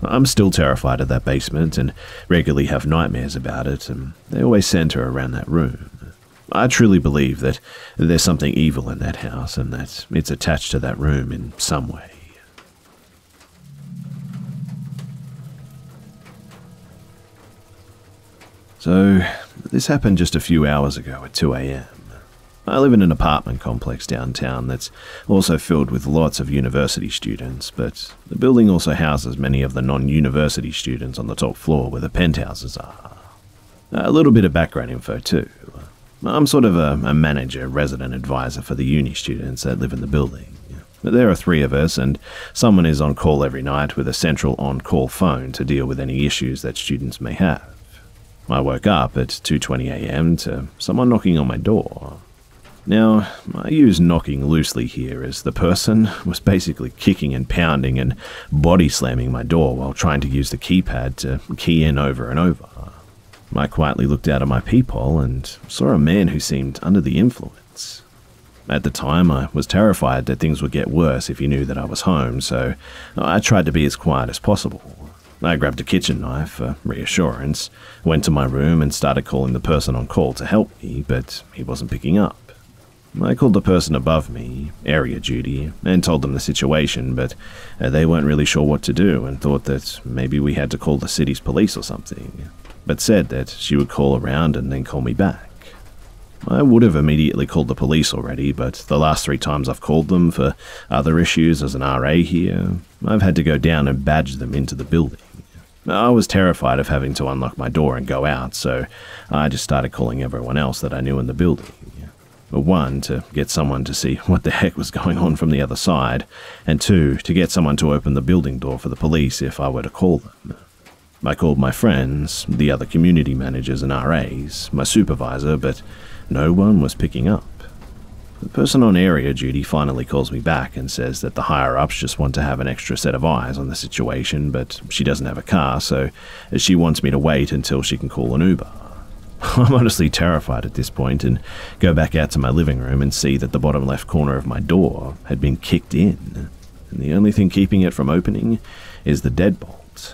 I'm still terrified of that basement and regularly have nightmares about it, and they always center around that room. I truly believe that there's something evil in that house and that it's attached to that room in some way. So, this happened just a few hours ago at 2 a.m. I live in an apartment complex downtown that's also filled with lots of university students, but the building also houses many of the non-university students on the top floor where the penthouses are. A little bit of background info too. I'm sort of a manager, resident advisor for the uni students that live in the building. There are 3 of us, and someone is on call every night with a central on-call phone to deal with any issues that students may have. I woke up at 2:20 a.m. to someone knocking on my door. Now, I use knocking loosely here as the person was basically kicking and pounding and body slamming my door while trying to use the keypad to key in over and over. I quietly looked out of my peephole and saw a man who seemed under the influence. At the time, I was terrified that things would get worse if he knew that I was home, so I tried to be as quiet as possible. I grabbed a kitchen knife for reassurance, went to my room and started calling the person on call to help me, but he wasn't picking up. I called the person above me, area duty, and told them the situation, but they weren't really sure what to do and thought that maybe we had to call the city's police or something, but said that she would call around and then call me back. I would have immediately called the police already, but the last 3 times I've called them for other issues as an RA here, I've had to go down and badge them into the building. I was terrified of having to unlock my door and go out, so I just started calling everyone else that I knew in the building. 1, to get someone to see what the heck was going on from the other side, and 2, to get someone to open the building door for the police if I were to call them. I called my friends, the other community managers and RAs, my supervisor, but no one was picking up. The person on area duty finally calls me back and says that the higher-ups just want to have an extra set of eyes on the situation, but she doesn't have a car, so she wants me to wait until she can call an Uber. I'm honestly terrified at this point and go back out to my living room and see that the bottom left corner of my door had been kicked in, and the only thing keeping it from opening is the deadbolt.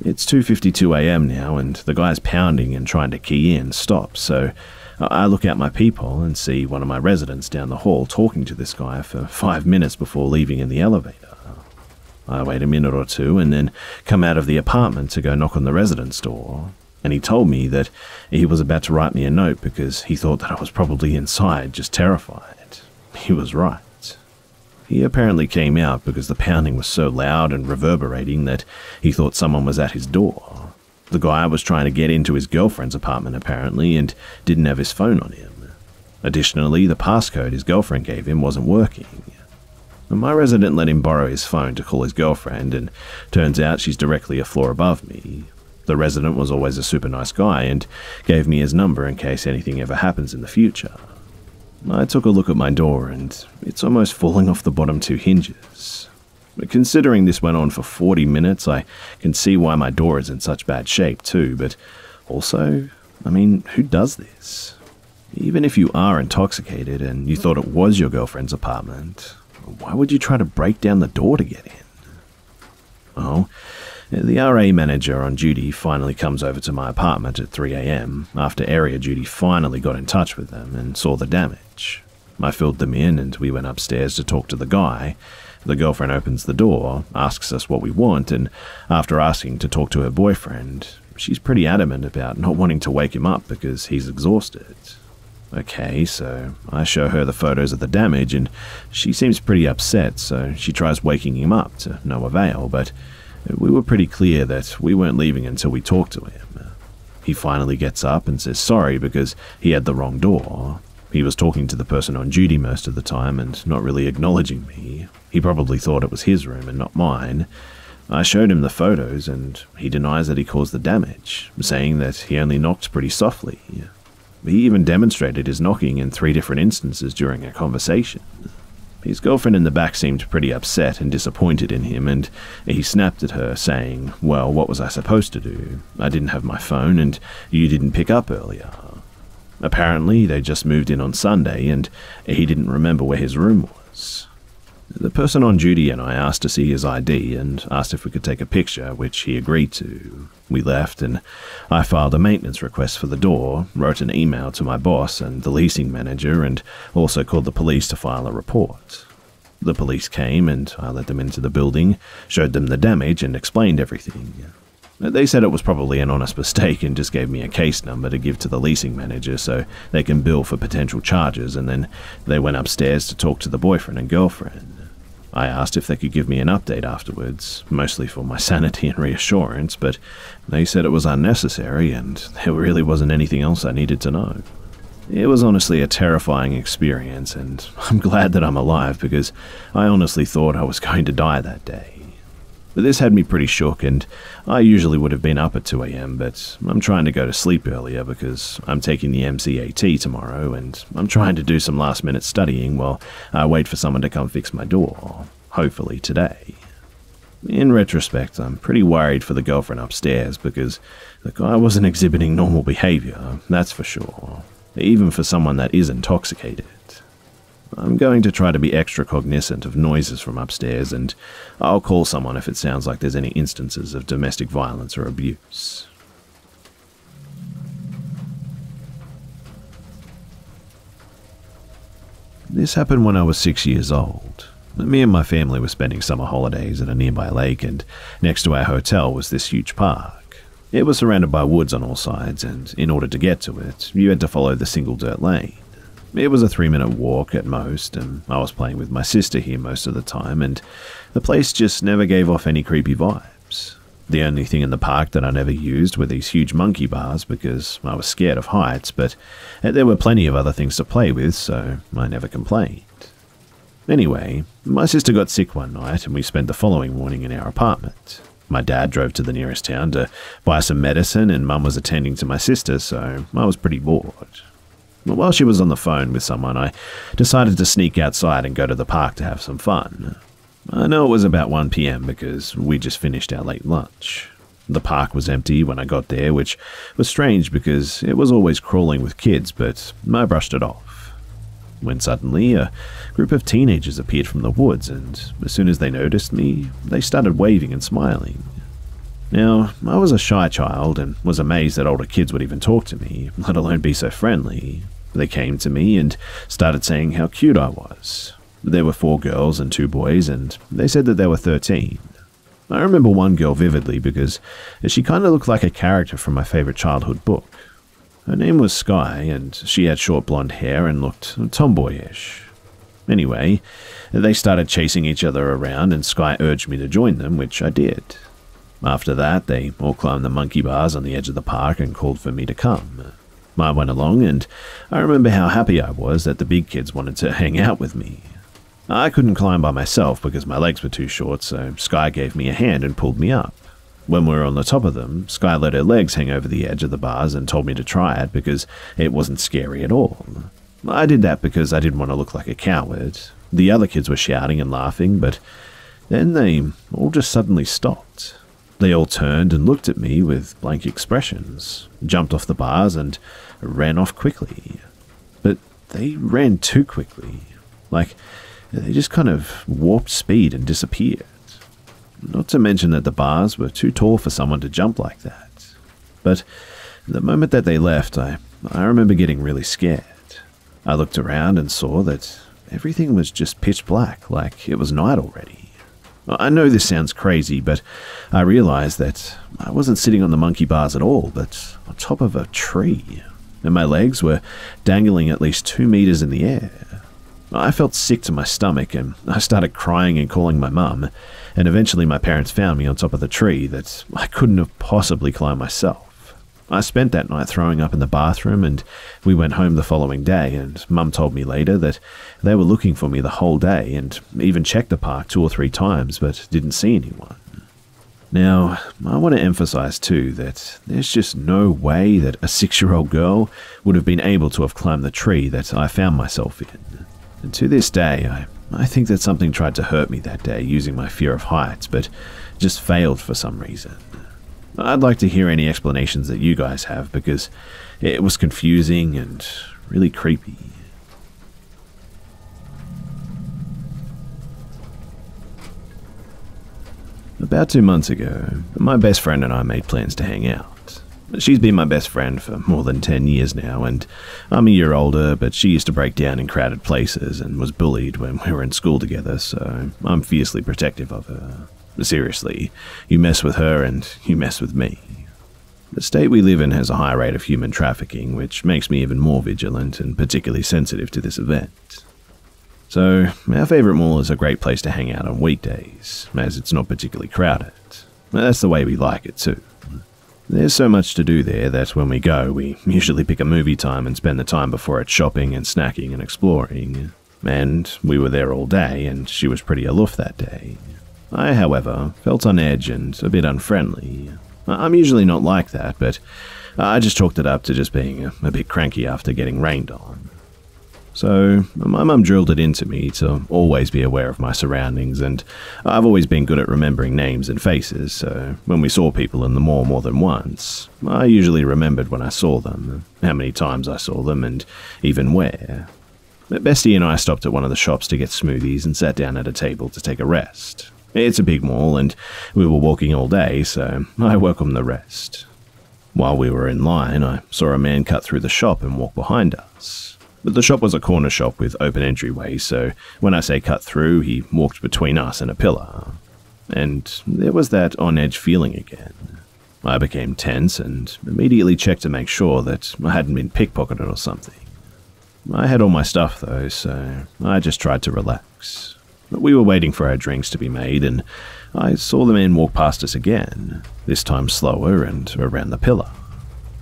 It's 2:52 a.m. now, and the guy's pounding and trying to key in stops, so I look out my peephole and see one of my residents down the hall talking to this guy for 5 minutes before leaving in the elevator. I wait a minute or 2 and then come out of the apartment to go knock on the resident's door, and he told me that he was about to write me a note because he thought that I was probably inside, just terrified. He was right. He apparently came out because the pounding was so loud and reverberating that he thought someone was at his door. The guy was trying to get into his girlfriend's apartment apparently and didn't have his phone on him. Additionally, the passcode his girlfriend gave him wasn't working. My resident let him borrow his phone to call his girlfriend, and turns out she's directly a floor above me. The resident was always a super nice guy and gave me his number in case anything ever happens in the future. I took a look at my door and it's almost falling off the bottom 2 hinges. But considering this went on for 40 minutes, I can see why my door is in such bad shape too, but also, who does this? Even if you are intoxicated and you thought it was your girlfriend's apartment, why would you try to break down the door to get in? Oh, the RA manager on duty finally comes over to my apartment at 3 a.m. after area duty finally got in touch with them and saw the damage. I filled them in and we went upstairs to talk to the guy. The girlfriend opens the door, asks us what we want, and after asking to talk to her boyfriend, she's pretty adamant about not wanting to wake him up because he's exhausted. Okay, so I show her the photos of the damage and she seems pretty upset, so she tries waking him up to no avail, but we were pretty clear that we weren't leaving until we talked to him. He finally gets up and says sorry because he had the wrong door. He was talking to the person on duty most of the time and not really acknowledging me. He probably thought it was his room and not mine. I showed him the photos and he denies that he caused the damage, saying that he only knocked pretty softly. He even demonstrated his knocking in 3 different instances during a conversation. His girlfriend in the back seemed pretty upset and disappointed in him, and he snapped at her, saying, "Well, what was I supposed to do? I didn't have my phone and you didn't pick up earlier." Apparently, they just moved in on Sunday and he didn't remember where his room was. The person on duty and I asked to see his ID and asked if we could take a picture, which he agreed to. We left and I filed a maintenance request for the door, wrote an email to my boss and the leasing manager, and also called the police to file a report. The police came and I let them into the building, showed them the damage and explained everything. They said it was probably an honest mistake and just gave me a case number to give to the leasing manager so they can bill for potential charges, and then they went upstairs to talk to the boyfriend and girlfriend. I asked if they could give me an update afterwards, mostly for my sanity and reassurance, but they said it was unnecessary and there really wasn't anything else I needed to know. It was honestly a terrifying experience, and I'm glad that I'm alive because I honestly thought I was going to die that day. But this had me pretty shook, and I usually would have been up at 2 a.m, but I'm trying to go to sleep earlier because I'm taking the MCAT tomorrow, and I'm trying to do some last-minute studying while I wait for someone to come fix my door, hopefully today. In retrospect, I'm pretty worried for the girlfriend upstairs because the guy wasn't exhibiting normal behavior, that's for sure, even for someone that is intoxicated. I'm going to try to be extra cognizant of noises from upstairs, and I'll call someone if it sounds like there's any instances of domestic violence or abuse. This happened when I was 6 years old. Me and my family were spending summer holidays at a nearby lake, and next to our hotel was this huge park. It was surrounded by woods on all sides, and in order to get to it, you had to follow the single dirt lane. It was a 3-minute walk at most, and I was playing with my sister here most of the time, and the place just never gave off any creepy vibes. The only thing in the park that I never used were these huge monkey bars because I was scared of heights, but there were plenty of other things to play with, so I never complained. Anyway, my sister got sick one night, and we spent the following morning in our apartment. My dad drove to the nearest town to buy some medicine, and Mum was attending to my sister, so I was pretty bored. While she was on the phone with someone, I decided to sneak outside and go to the park to have some fun. I know it was about 1 p.m. because we just finished our late lunch. The park was empty when I got there, which was strange because it was always crawling with kids, but I brushed it off. When suddenly, a group of teenagers appeared from the woods, and as soon as they noticed me, they started waving and smiling. Now, I was a shy child and was amazed that older kids would even talk to me, let alone be so friendly. They came to me and started saying how cute I was. There were 4 girls and 2 boys, and they said that they were 13. I remember one girl vividly because she kind of looked like a character from my favorite childhood book. Her name was Sky, and she had short blonde hair and looked tomboyish. Anyway, they started chasing each other around, and Sky urged me to join them, which I did. After that, they all climbed the monkey bars on the edge of the park and called for me to come. I went along, and I remember how happy I was that the big kids wanted to hang out with me. I couldn't climb by myself because my legs were too short, so Sky gave me a hand and pulled me up. When we were on the top of them, Sky let her legs hang over the edge of the bars and told me to try it because it wasn't scary at all. I did that because I didn't want to look like a coward. The other kids were shouting and laughing, but then they all just suddenly stopped. They all turned and looked at me with blank expressions, jumped off the bars and ran off quickly. But they ran too quickly. Like, they just kind of warped speed and disappeared. Not to mention that the bars were too tall for someone to jump like that. But the moment that they left, I remember getting really scared. I looked around and saw that everything was just pitch black, like it was night already. I know this sounds crazy, but I realized that I wasn't sitting on the monkey bars at all, but on top of a tree, and my legs were dangling at least 2 meters in the air. I felt sick to my stomach, and I started crying and calling my mum, and eventually my parents found me on top of the tree that I couldn't have possibly climbed myself. I spent that night throwing up in the bathroom, and we went home the following day, and Mum told me later that they were looking for me the whole day and even checked the park 2 or 3 times but didn't see anyone. Now, I want to emphasize too that there's just no way that a 6-year-old girl would have been able to have climbed the tree that I found myself in. And to this day, I think that something tried to hurt me that day using my fear of heights, but just failed for some reason. I'd like to hear any explanations that you guys have, because it was confusing and really creepy. About 2 months ago, my best friend and I made plans to hang out. She's been my best friend for more than 10 years now, and I'm a year older, but she used to break down in crowded places and was bullied when we were in school together, so I'm fiercely protective of her. Seriously, you mess with her and you mess with me. The state we live in has a high rate of human trafficking, which makes me even more vigilant and particularly sensitive to this event. So, our favourite mall is a great place to hang out on weekdays, as it's not particularly crowded. That's the way we like it too. There's so much to do there that when we go, we usually pick a movie time and spend the time before it shopping and snacking and exploring. And we were there all day, and she was pretty aloof that day. I, however, felt on edge and a bit unfriendly. I'm usually not like that, but I just chalked it up to just being a bit cranky after getting rained on. So, my mum drilled it into me to always be aware of my surroundings, and I've always been good at remembering names and faces, so when we saw people in the mall more than once, I usually remembered when I saw them, how many times I saw them, and even where. Bestie and I stopped at one of the shops to get smoothies and sat down at a table to take a rest. It's a big mall, and we were walking all day, so I welcomed the rest. While we were in line, I saw a man cut through the shop and walk behind us. But the shop was a corner shop with open entryways, so when I say cut through, he walked between us and a pillar. And there was that on-edge feeling again. I became tense and immediately checked to make sure that I hadn't been pickpocketed or something. I had all my stuff though, so I just tried to relax. But we were waiting for our drinks to be made, and I saw the man walk past us again, this time slower and around the pillar.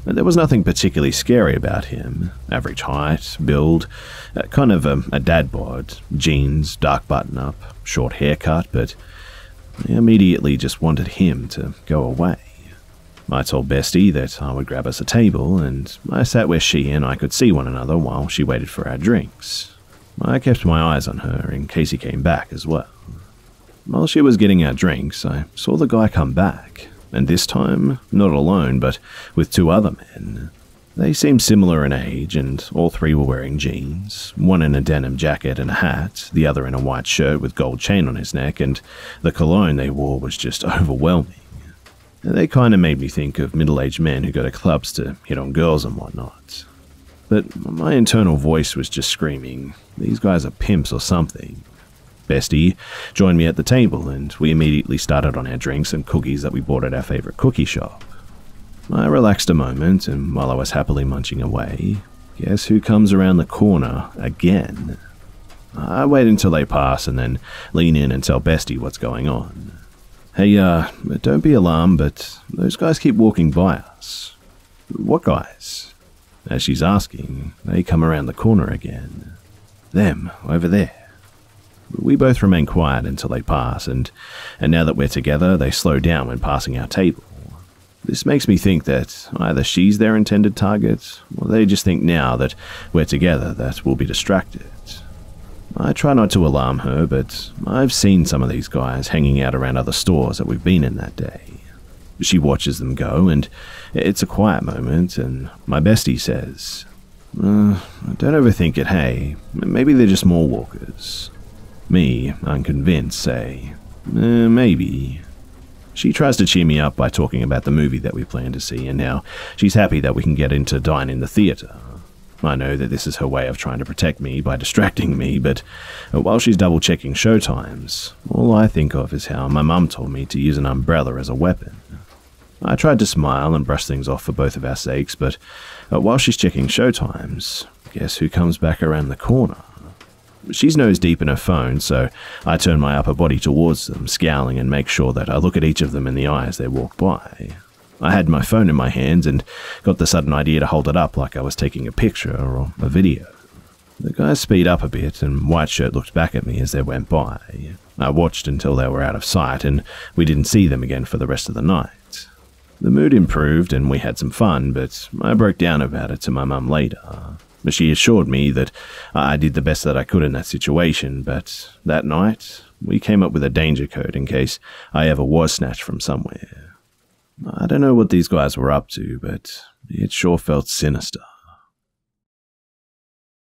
There was nothing particularly scary about him. Average height, build, kind of a dad bod, jeans, dark button-up, short haircut, but I immediately just wanted him to go away. I told Bestie that I would grab us a table, and I sat where she and I could see one another while she waited for our drinks. I kept my eyes on her in case he came back as well. While she was getting our drinks, I saw the guy come back. And this time, not alone, but with 2 other men. They seemed similar in age, and all 3 were wearing jeans, one in a denim jacket and a hat, the other in a white shirt with gold chain on his neck, and the cologne they wore was just overwhelming. They kind of made me think of middle-aged men who go to clubs to hit on girls and whatnot. But my internal voice was just screaming, these guys are pimps or something. Bestie joined me at the table, and we immediately started on our drinks and cookies that we bought at our favourite cookie shop. I relaxed a moment, and while I was happily munching away, guess who comes around the corner again? I wait until they pass and then lean in and tell Bestie what's going on. Hey, don't be alarmed, but those guys keep walking by us. What guys? As she's asking, they come around the corner again. Them, over there. We both remain quiet until they pass, and now that we're together, they slow down when passing our table. This makes me think that either she's their intended target, or they just think now that we're together that we'll be distracted. I try not to alarm her, but I've seen some of these guys hanging out around other stores that we've been in that day. She watches them go, and it's a quiet moment, and my bestie says, Don't overthink it, hey, maybe they're just mall walkers. Me, unconvinced, say, maybe. She tries to cheer me up by talking about the movie that we plan to see, and now she's happy that we can get in to dine in the theatre. I know that this is her way of trying to protect me by distracting me, but while she's double-checking showtimes, all I think of is how my mum told me to use an umbrella as a weapon. I tried to smile and brush things off for both of our sakes, but while she's checking showtimes, guess who comes back around the corner? She's nose deep in her phone, so I turn my upper body towards them, scowling, and make sure that I look at each of them in the eye as they walk by. I had my phone in my hands and got the sudden idea to hold it up like I was taking a picture or a video. The guys speed up a bit, and White Shirt looked back at me as they went by. I watched until they were out of sight, and we didn't see them again for the rest of the night. The mood improved, and we had some fun, but I broke down about it to my mum later. She assured me that I did the best that I could in that situation, but that night, we came up with a danger code in case I ever was snatched from somewhere. I don't know what these guys were up to, but it sure felt sinister.